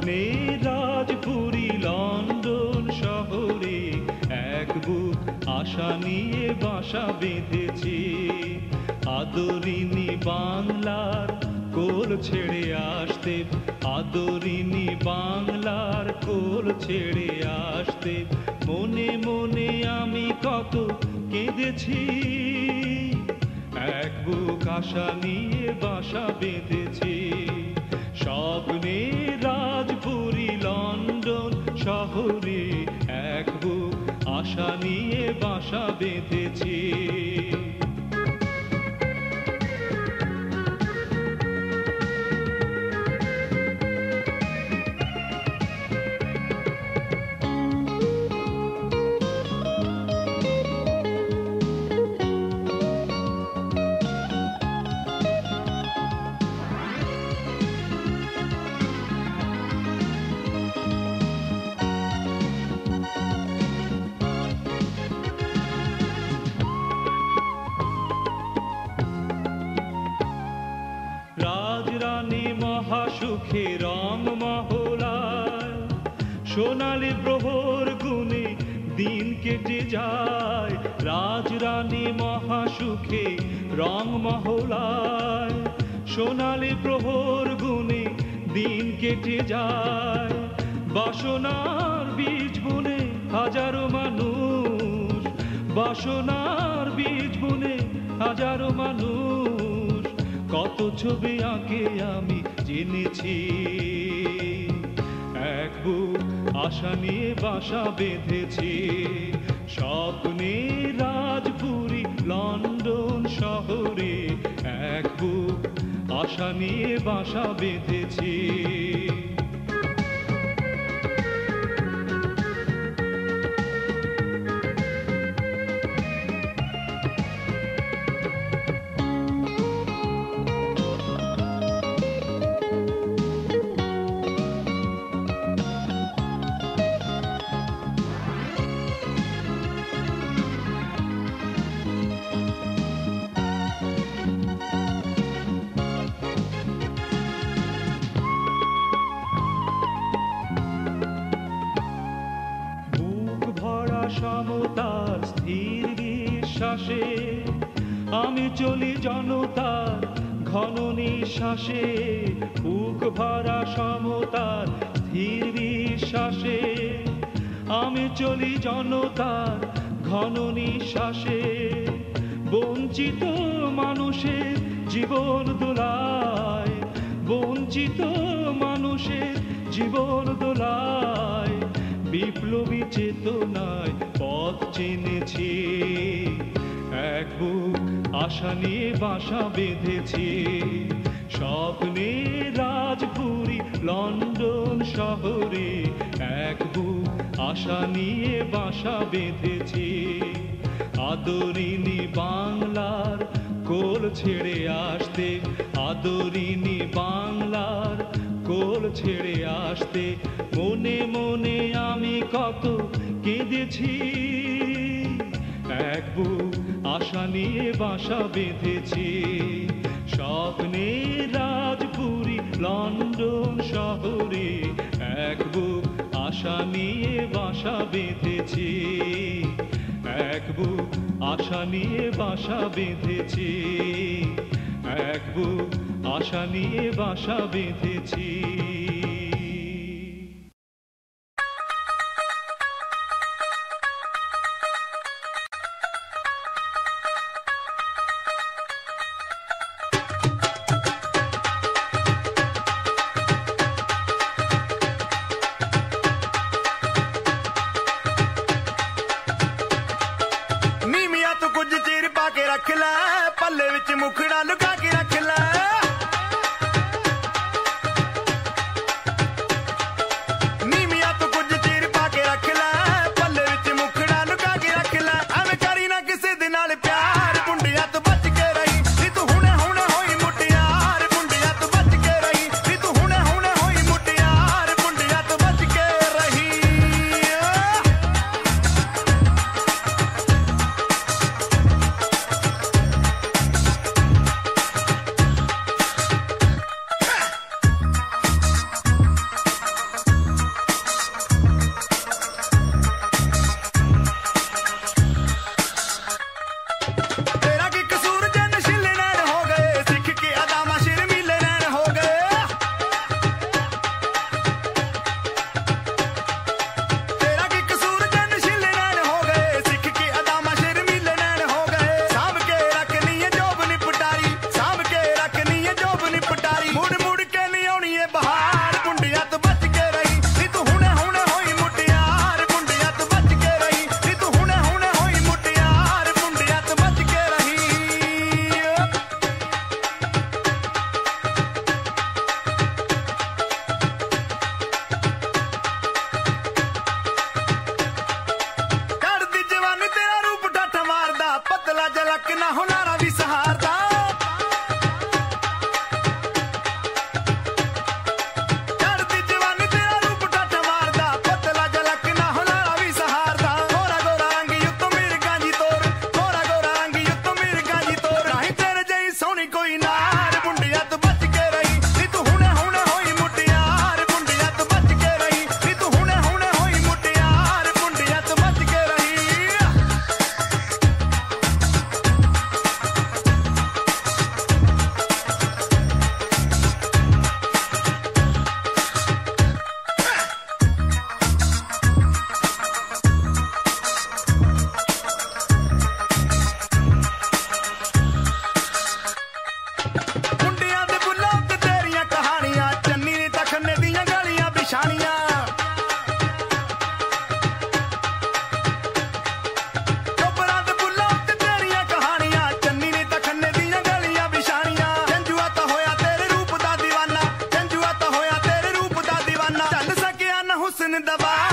স্বপ্নে রাজপুরী লন্ডন শহরে এক বুক আশা নিয়ে বাসা বেঁধেছি। আদরিনী বাংলার কোল ছেড়ে আসতে, আদরিনী বাংলার কোল ছেড়ে আসতে মনে মনে আমি কত কেঁদেছি। এক বুক আশা নিয়ে বাসা বেঁধেছি। স্বপ্নে রাজপুরী লন্ডন শহরে এক বুক আশা নিয়ে বাসা বেঁধেছি। রাজরানী মহাসুখে রং মহলায়, সোনালি প্রহর গুনে দিন কেটে যায়। রাজরানী মহাসুখে রং মহলায়, সোনালি প্রহর গুনে দিন কেটে যায়। বাসনার বীজ বুনে হাজারো মানুষ, বাসনার বীজ বুনে হাজারো মানুষ কত ছবি আঁকে আমি জেনেছি। এক বুক আশা নিয়ে বাসা বেঁধেছি। স্বপ্নে রাজপুরী লন্ডন শহরে এক বুক আশা নিয়ে বাসা বেঁধেছি। সমতার স্থির বিশ্বাসে আমি চলি জনতার ঘন নিঃশ্বাসে। বুক ভরা সমতার স্থির বিশ্বাসে আমি চলি জনতার ঘন নিঃশ্বাসে। বঞ্চিত মানুষের জীবন দোলায়, বঞ্চিত মানুষের জীবন দোলায় বিপ্লবী চেতনায় পথ চিনেছি। এক বুক আশা নিয়ে বাসা বেঁধেছি। স্বপ্নে রাজপুরী লন্ডন শহরে এক বুক আশা নিয়ে বাসা বেঁধেছি। আদরিনী বাংলার কোল ছেড়ে আসতে, আদরিনী বাংলার কোল ছেড়ে আসতে মনে মনে আমি কত কেঁদেছি। এক বুক আশা নিয়ে বাসা বেঁধেছি। স্বপ্নে রাজপুরী লন্ডন শহরে এক বুক আশা নিয়ে বাসা বেঁধেছি। এক বুক আশা নিয়ে বাসা বেঁধেছি। এক বুক আশা নিয়ে বাসা বেঁধেছি। ਨੀ ਕੋਈ ਨਾਰ ਮੁੰਡਿਆ ਤੂੰ ਬਚ ਕੇ ਰਹੀ ਨੀ ਤੂੰ ਹੁਣੇ ਹੁਣੇ ਹੋਈ ਮੁਟਿਆਰ ਮੁੰਡਿਆ ਤੂੰ ਬਚ ਕੇ ਰਹੀ ਨੀ ਤੂੰ ਹੁਣੇ ਹੁਣੇ ਹੋਈ ਮੁਟਿਆਰ ਮੁੰਡਿਆ ਤੂੰ ਬਚ ਕੇ ਰਹੀ ਮੁੰਡਿਆਂ ਦੇ ਬੁੱਲਾਂ ਤੇ ਤੇਰੀਆਂ ਕਹਾਣੀਆਂ ਚੰਨੀ ਨੇ ਤਾਂ ਖੰਨੇ ਦੀਆਂ ਗਾਲੀਆਂ ਵਿਛਾਣੀਆਂ ਚੋਬਰਾਂ ਦੇ ਬੁੱਲਾਂ ਤੇ ਤੇਰੀਆਂ ਕਹਾਣੀਆਂ ਚੰਨੀ ਨੇ ਤਾਂ ਖੰਨੇ ਦੀਆਂ ਗਾਲੀਆਂ ਵਿਛਾਣੀਆਂ ਜੰਜੂਆ ਤਾਂ ਹੋਇਆ ਤੇਰੇ ਰੂਪ ਦਾ دیਵਾਨਾ ਜੰਜੂਆ ਤਾਂ ਹੋਇਆ ਤੇਰੇ ਰੂਪ ਦਾ دیਵਾਨਾ ਚੱਲ ਸਕਿਆ ਨਾ ਹੁਸਨ ਦਬਾ